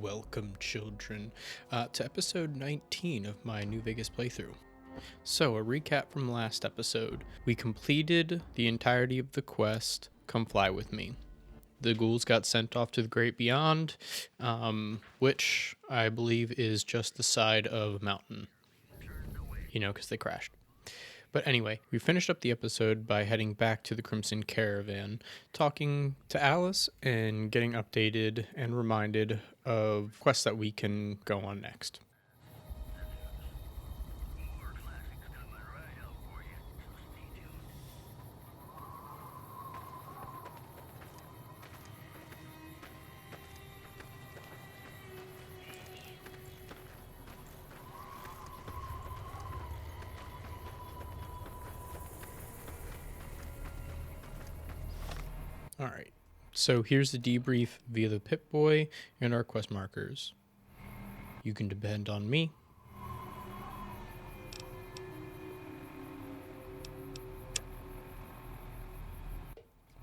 Welcome, children, to episode 19 of my New Vegas playthrough. So, a recap from last episode. We completed the entirety of the quest, Come Fly With Me. The ghouls got sent off to the Great Beyond, which I believe is just the side of a mountain. Because they crashed. But anyway, we finished up the episode by heading back to the Crimson Caravan, talking to Alice and getting updated and reminded of quests that we can go on next. Alright, so here's the debrief via the Pip-Boy and our quest markers. You can depend on me.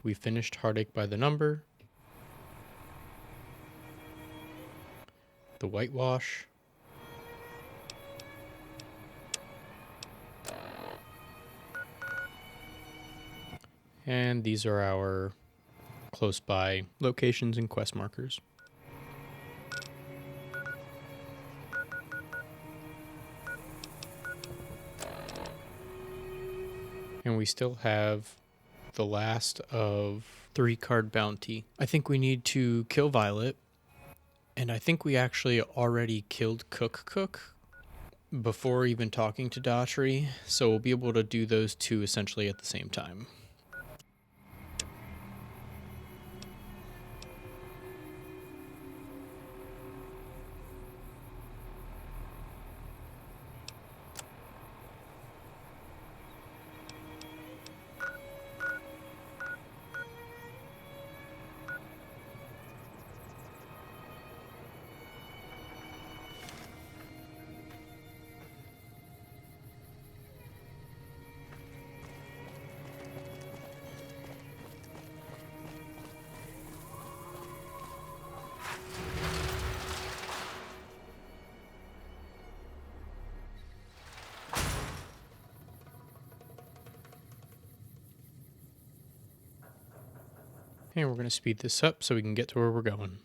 We finished Heartache by the Number. The Whitewash. And these are our close by locations and quest markers. And we still have the last of 3-card bounty. I think we need to kill Violet, and I think we actually already killed Cook before even talking to Daughtry, so we'll be able to do those two essentially at the same time. And we're going to speed this up so we can get to where we're going.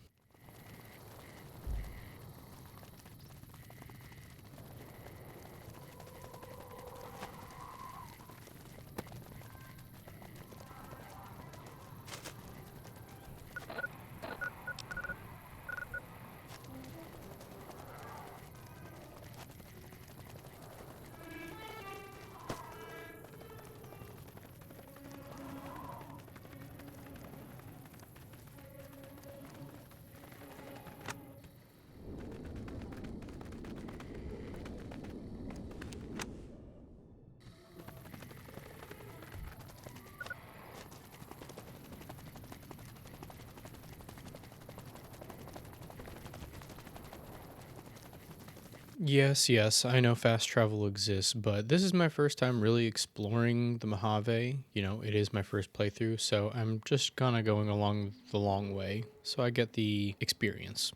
Yes, I know fast travel exists, but this is my first time really exploring the Mojave. It is my first playthrough, so I'm just kind of going along the long way, so I get the experience.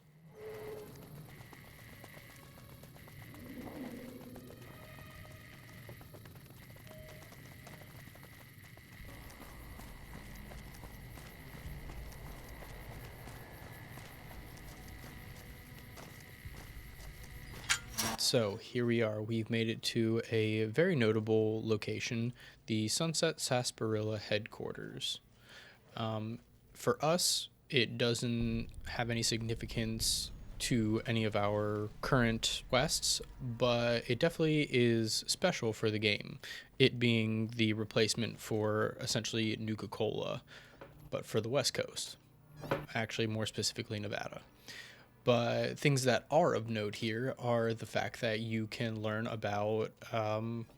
So here we are. We've made it to a very notable location, the Sunset Sarsaparilla Headquarters. For us, it doesn't have any significance to any of our current quests, but it definitely is special for the game, it being the replacement for essentially Nuka-Cola, but for the West Coast, actually more specifically Nevada. But things that are of note here are the fact that you can learn about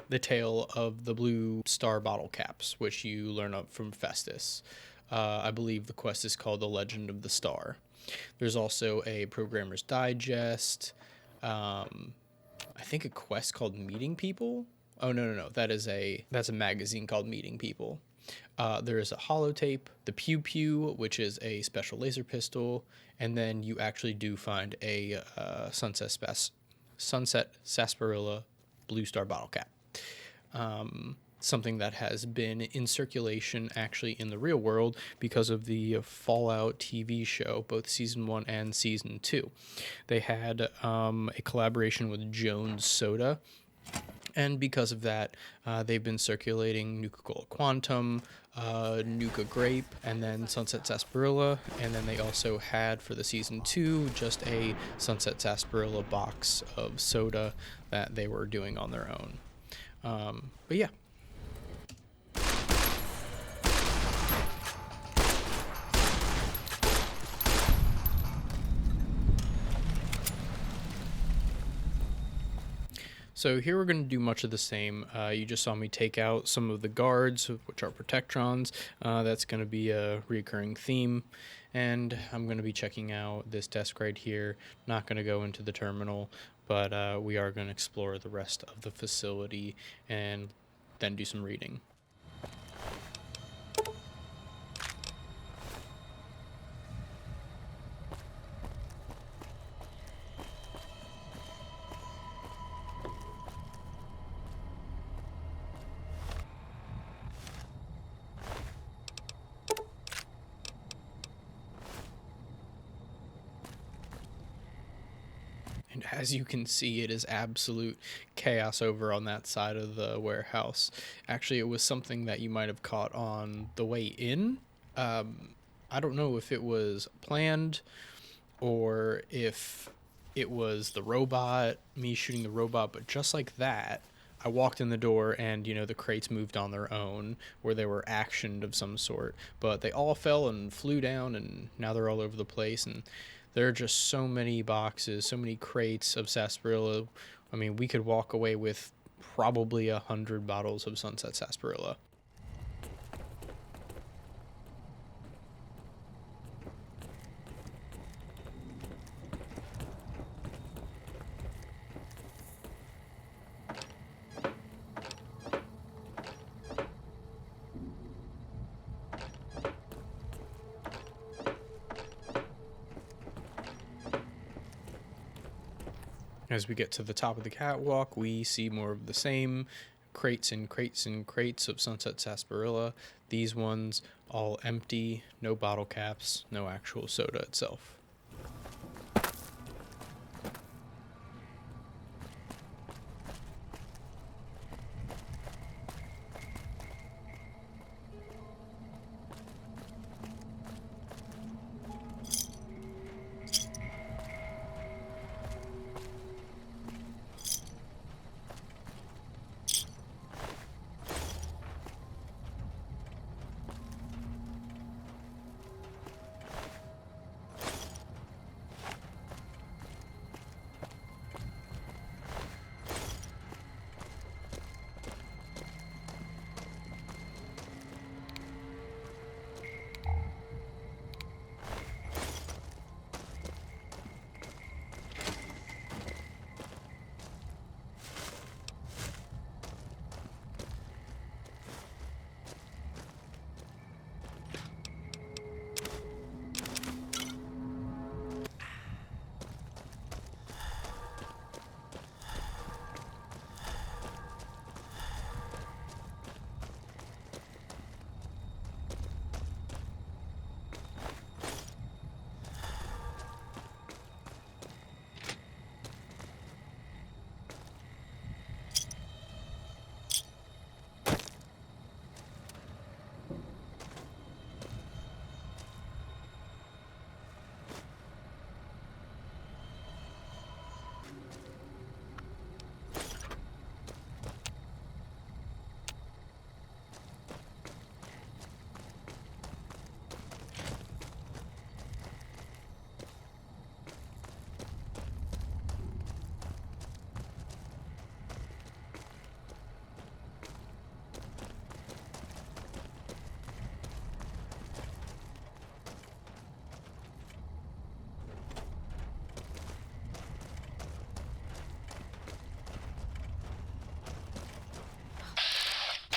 the tale of the blue star bottle caps, which you learn up from Festus. I believe the quest is called The Legend of the Star. There's also a Programmer's Digest. I think a quest called Meeting People. Oh, no. That's a magazine called Meeting People. There is a holotape, the Pew Pew, which is a special laser pistol, and then you actually do find a Sunset Sarsaparilla Blue Star bottle cap. Something that has been in circulation actually in the real world because of the Fallout TV show, both season 1 and season 2. They had a collaboration with Jones Soda, and because of that, they've been circulating Nuka-Cola Quantum, Nuka Grape, and then Sunset Sarsaparilla. And then they also had, for the season 2, just a Sunset Sarsaparilla box of soda that they were doing on their own. But yeah. So here we're going to do much of the same. You just saw me take out some of the guards, which are protectrons. That's going to be a recurring theme. And I'm going to be checking out this desk right here. Not going to go into the terminal, but we are going to explore the rest of the facility and then do some reading. And as you can see, it is absolute chaos over on that side of the warehouse. Actually, it was something that you might have caught on the way in. I don't know if it was planned or if it was the robot, me shooting the robot, but just like that, I walked in the door and, the crates moved on their own, where they were actioned of some sort, but they all fell and flew down, and now they're all over the place. And there are just so many boxes, so many crates of sarsaparilla. I mean, we could walk away with probably 100 bottles of Sunset Sarsaparilla. As we get to the top of the catwalk, we see more of the same crates and crates and crates of Sunset Sarsaparilla. These ones all empty, no bottle caps, no actual soda itself.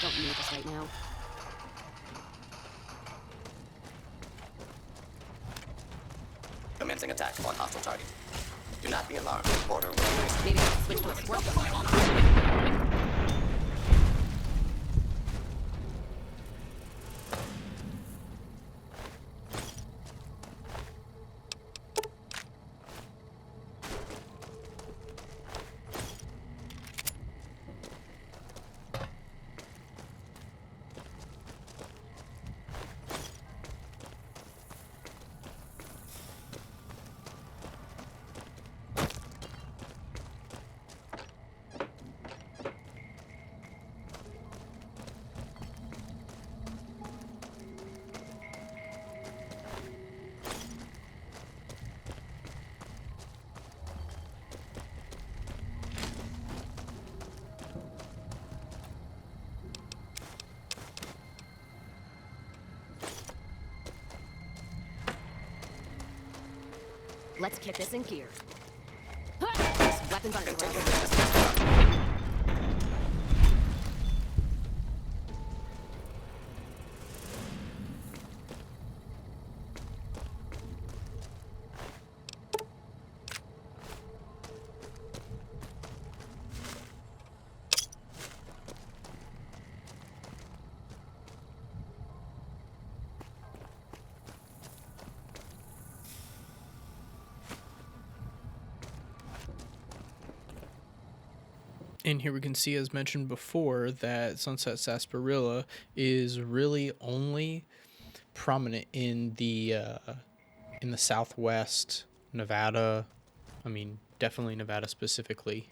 Don't need this right now. Commencing attack on hostile target. Do not be alarmed. Order will be... Maybe switch to a sport zone. Let's kick this in gear. Weapons on its way. And here we can see, as mentioned before, that Sunset Sarsaparilla is really only prominent in the Southwest, Nevada. I mean, definitely Nevada specifically.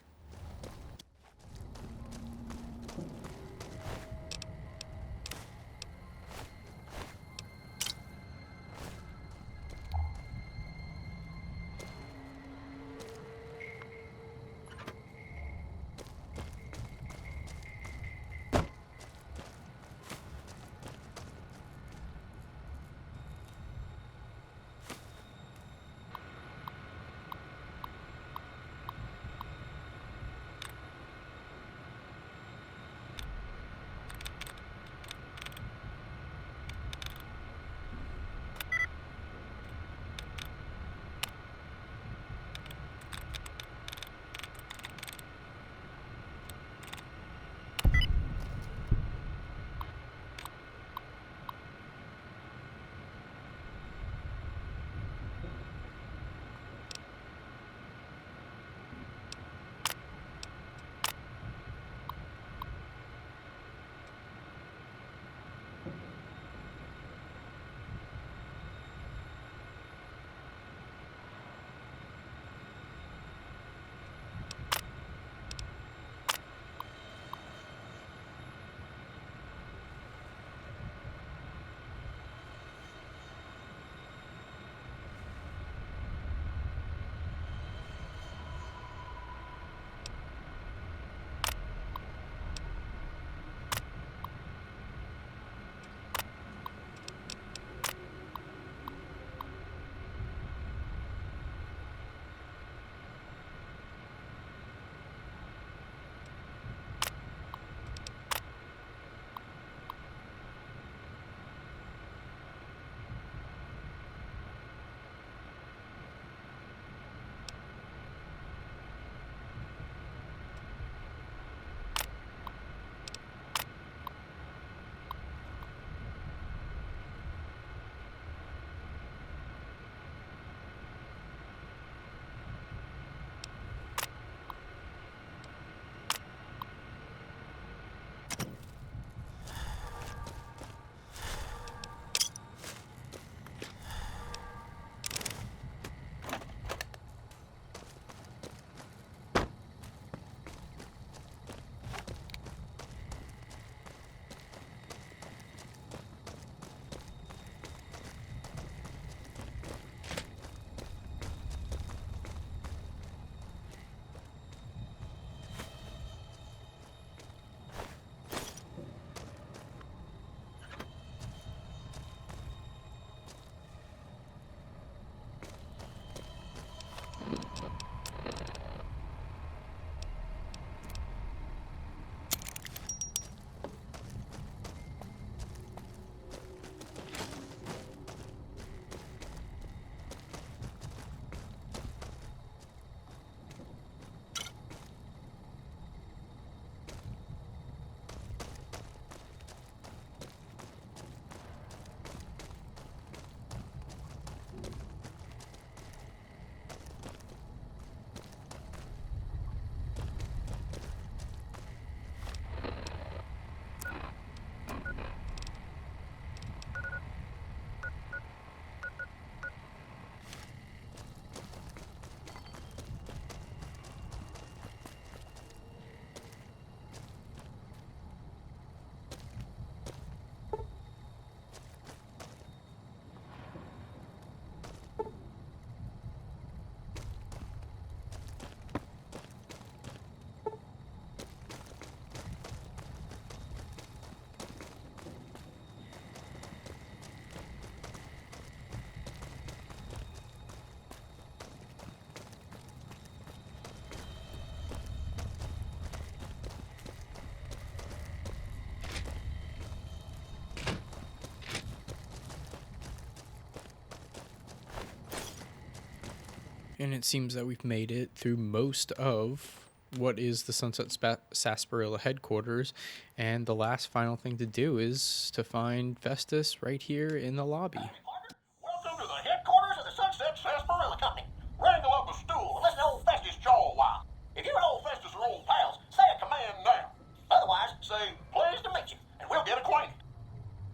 And it seems that we've made it through most of what is the Sunset Sarsaparilla Headquarters, and the last final thing to do is to find Festus right here in the lobby. Welcome to the headquarters of the Sunset Sarsaparilla Company. Wrangle up a stool and listen to old Festus jaw a while. If you and old Festus are old pals, say a command now. Otherwise, say, pleased to meet you, and we'll get acquainted.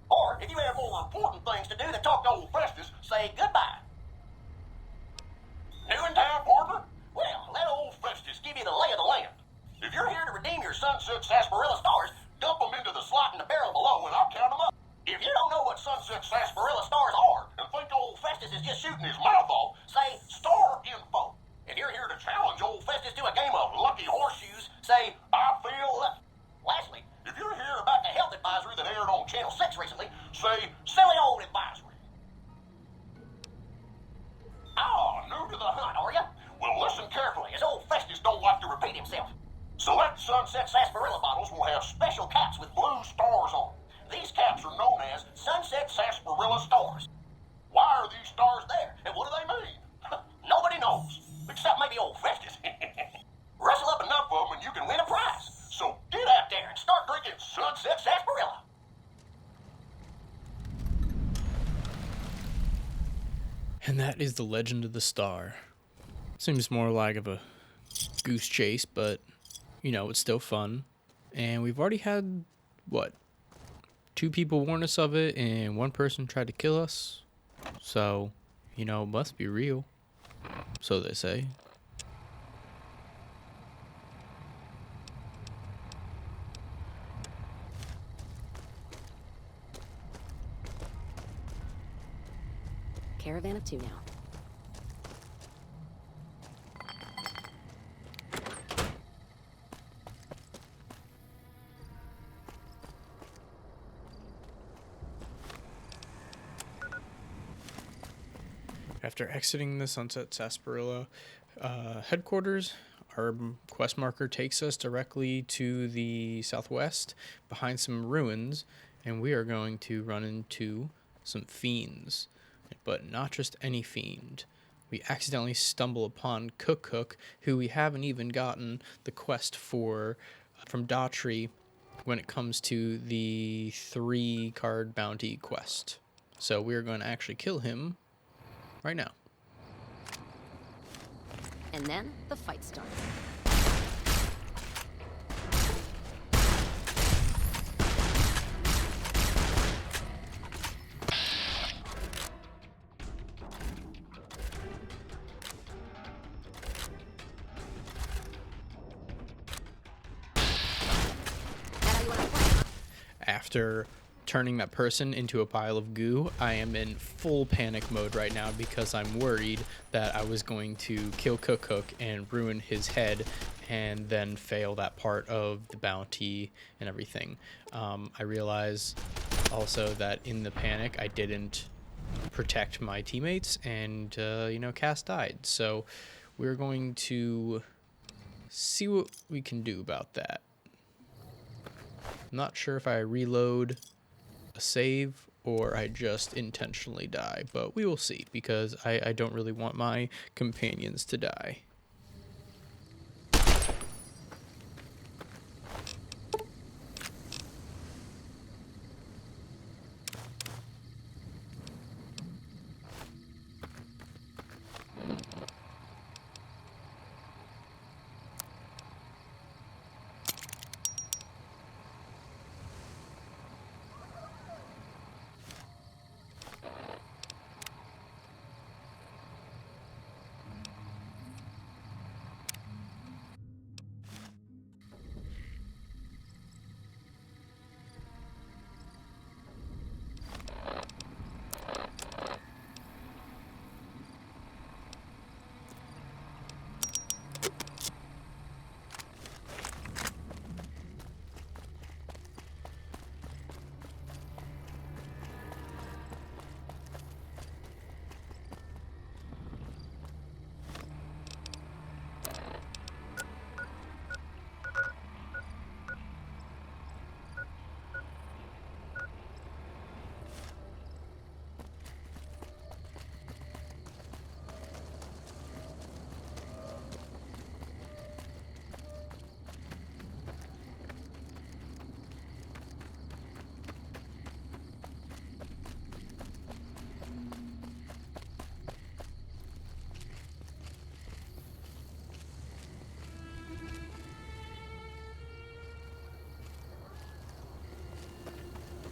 Or, if you have more important things to do than talk to old Festus, say goodbye. New in town, partner? Well, let old Festus give you the lay of the land. If you're here to redeem your Sunset Sarsaparilla stars, dump them into the slot in the barrel below and I'll count them up. If you don't know what Sunset Sarsaparilla stars are and think old Festus is just shooting his mouth off, say star info. If you're here to challenge old Festus to a game of lucky horseshoes, say I feel lucky. Lastly, if you're here about the health advisory that aired on Channel 6 recently, say silly old advisory. Oh, new to the hunt, are you? Well, listen carefully, as old Festus don't like to repeat himself. Select Sunset Sarsaparilla bottles will have special caps with blue stars on them. These caps are known as Sunset Sarsaparilla stars. Why are these stars there, and what do they mean? Nobody knows, except maybe old Festus. Rustle up enough of them and you can win a prize. So get out there and start drinking Sunset Sarsaparilla. And that is the Legend of the Star. Seems more like of a goose chase, but, you know, it's still fun. And we've already had, what, 2 people warn us of it, and 1 person tried to kill us. So, you know, it must be real. So they say. Caravan of 2 now. After exiting the Sunset Sarsaparilla headquarters, our quest marker takes us directly to the southwest behind some ruins, and we are going to run into some fiends. But not just any fiend. We accidentally stumble upon Cook, who we haven't even gotten the quest for from Daughtry when it comes to the 3-card bounty quest. So we're going to actually kill him right now. And then the fight starts. After turning that person into a pile of goo, I am in full panic mode right now because I'm worried that I was going to kill Cook and ruin his head and then fail that part of the bounty and everything. I realize also that in the panic I didn't protect my teammates, and Cass died. So we're going to see what we can do about that. I'm not sure if I reload a save or I just intentionally die, but we will see, because I don't really want my companions to die.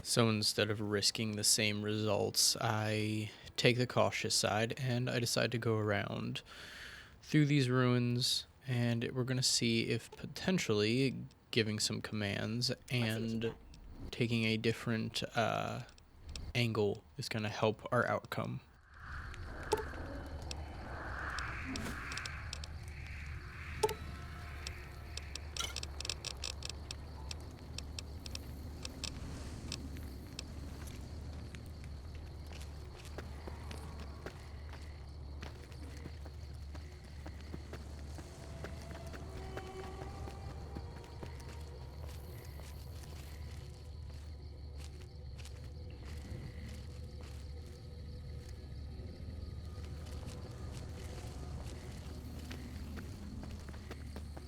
So instead of risking the same results, I take the cautious side and I decide to go around through these ruins, and we're going to see if potentially giving some commands and taking a different angle is going to help our outcome.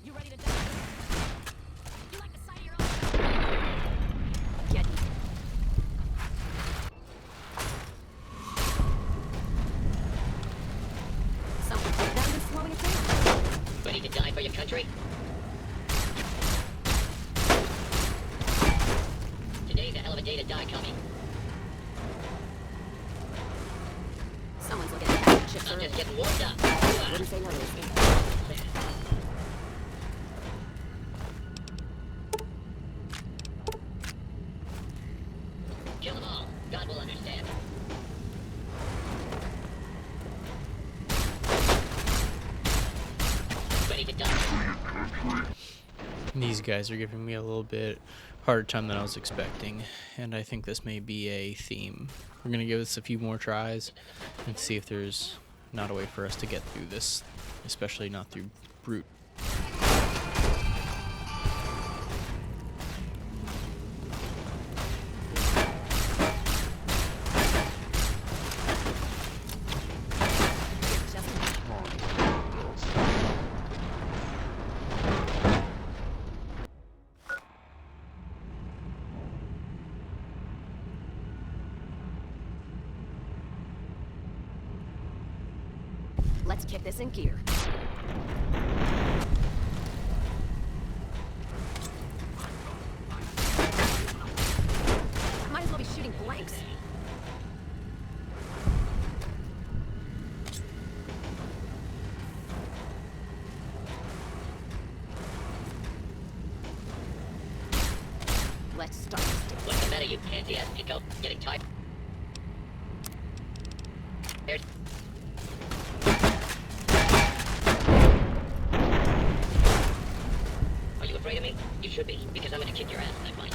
You ready to die? You like the sight of your own? Get me. Something like that been slowing it down. Ready to die for your country? Today's a hell of a day to die coming. Someone's looking at that chips I'm early. just getting warmed up. Wouldn't say no to this game. Kill them all. God will understand. Ready to die. These guys are giving me a little bit harder time than I was expecting, and I think this may be a theme. We're going to give this a few more tries and see if there's not a way for us to get through this, especially not through brute. Let's kick this in gear. Might as well be shooting blanks. Let's start this thing. What's the matter, you pansy-ass pickle? Getting tired? There's... Are you afraid of me? You should be, because I'm gonna kick your ass in that fight.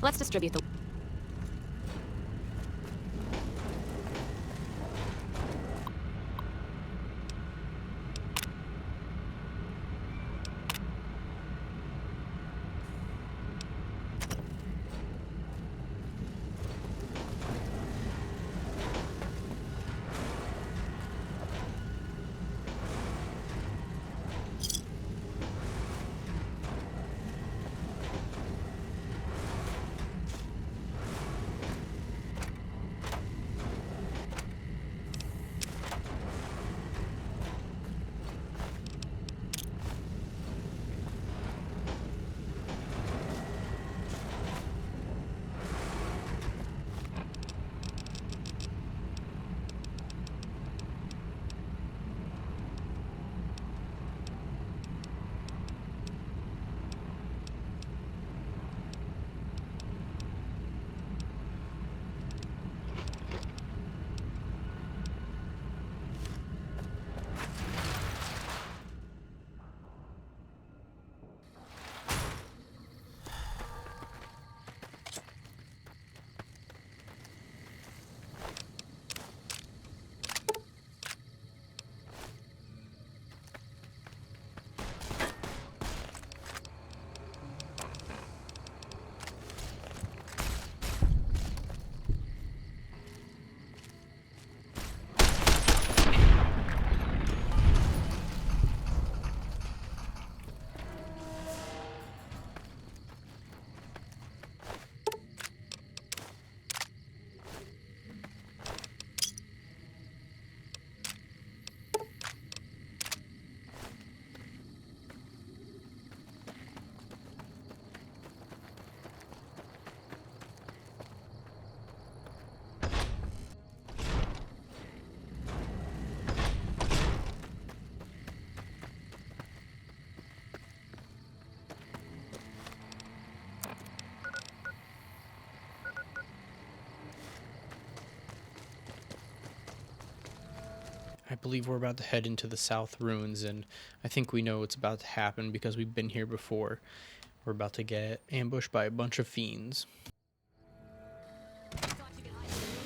Let's distribute the... believe we're about to head into the South Ruins, and I think we know what's about to happen because we've been here before. We're about to get ambushed by a bunch of fiends. Thought you could hide from me?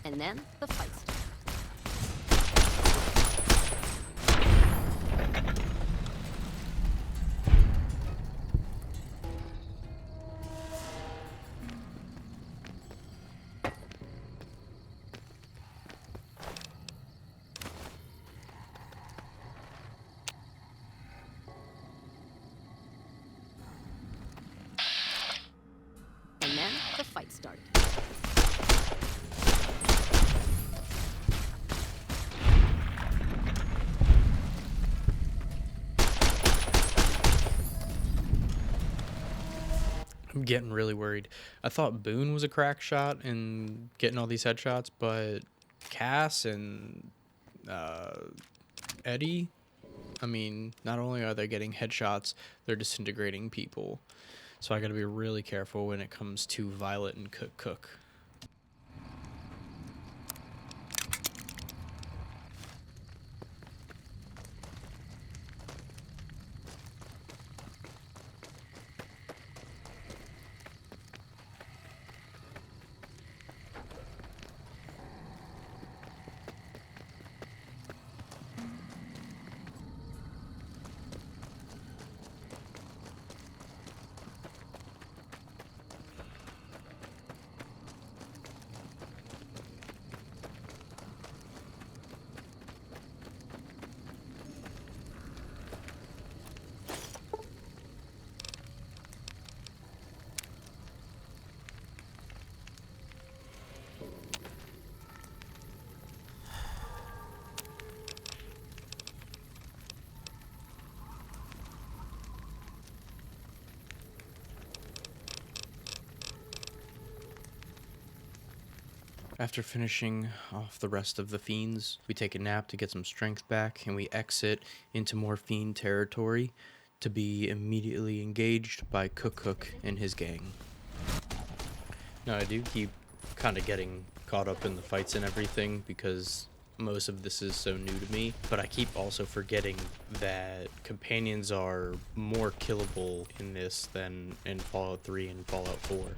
And then the fight started. And then the fight started. I'm getting really worried. I thought Boone was a crack shot and getting all these headshots, but Cass and Eddie, I mean, not only are they getting headshots, they're disintegrating people. So I gotta be really careful when it comes to Violet and Cook. After finishing off the rest of the fiends, we take a nap to get some strength back, and we exit into more fiend territory to be immediately engaged by Cook and his gang. Now, I do keep kind of getting caught up in the fights and everything because most of this is so new to me, but I keep also forgetting that companions are more killable in this than in Fallout 3 and Fallout 4.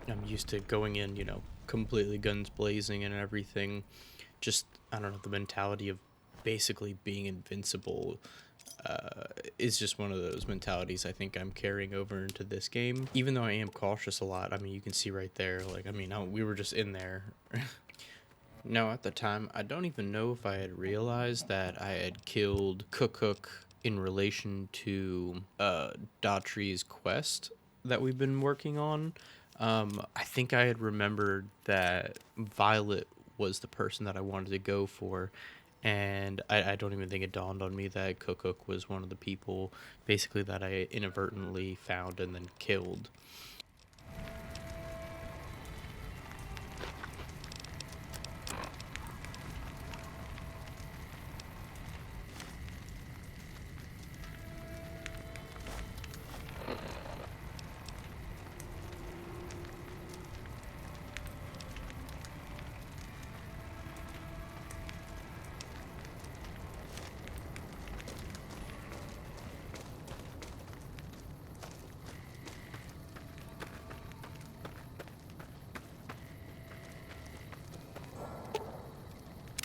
I'm used to going in, completely guns blazing and everything. Just, I don't know, the mentality of basically being invincible is just one of those mentalities I think I'm carrying over into this game. Even though I am cautious a lot, I mean, you can see right there, we were just in there. Now, at the time, I don't even know if I had realized that I had killed Cook in relation to Daughtry's quest that we've been working on. I think I had remembered that Violet was the person that I wanted to go for, and I don't even think it dawned on me that Cook was one of the people basically that I inadvertently found and then killed.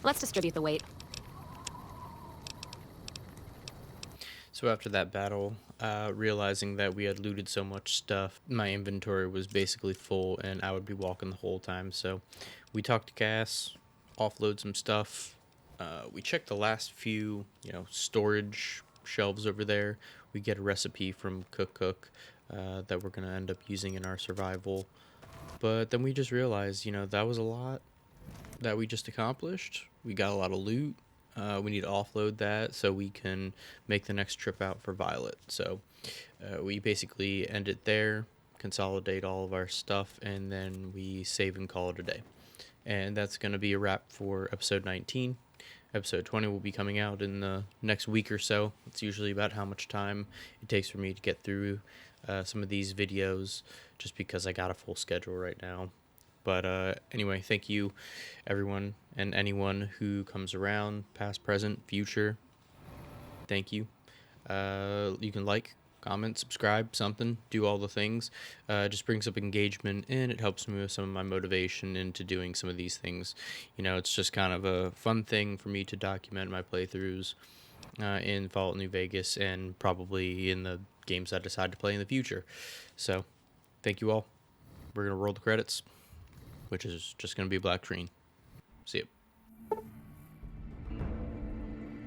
Let's distribute the weight. So after that battle, realizing that we had looted so much stuff, my inventory was basically full and I would be walking the whole time. So we talked to Cass, offload some stuff. We checked the last few, storage shelves over there. We get a recipe from Cook that we're going to end up using in our survival. But then we just realized, that was a lot that we just accomplished. We got a lot of loot. We need to offload that so we can make the next trip out for Violet. So we basically end it there, consolidate all of our stuff, and then we save and call it a day. And that's going to be a wrap for episode 19. Episode 20 will be coming out in the next week or so. It's usually about how much time it takes for me to get through some of these videos, just because I got a full schedule right now. But anyway, thank you, everyone and anyone who comes around, past, present, future. Thank you. You can like, comment, subscribe, something, do all the things. Just brings up engagement, and it helps me with some of my motivation into doing some of these things. It's just kind of a fun thing for me to document my playthroughs in Fallout New Vegas, and probably in the games I decide to play in the future. So, thank you all. We're going to roll the credits, which is just going to be a black screen. See ya.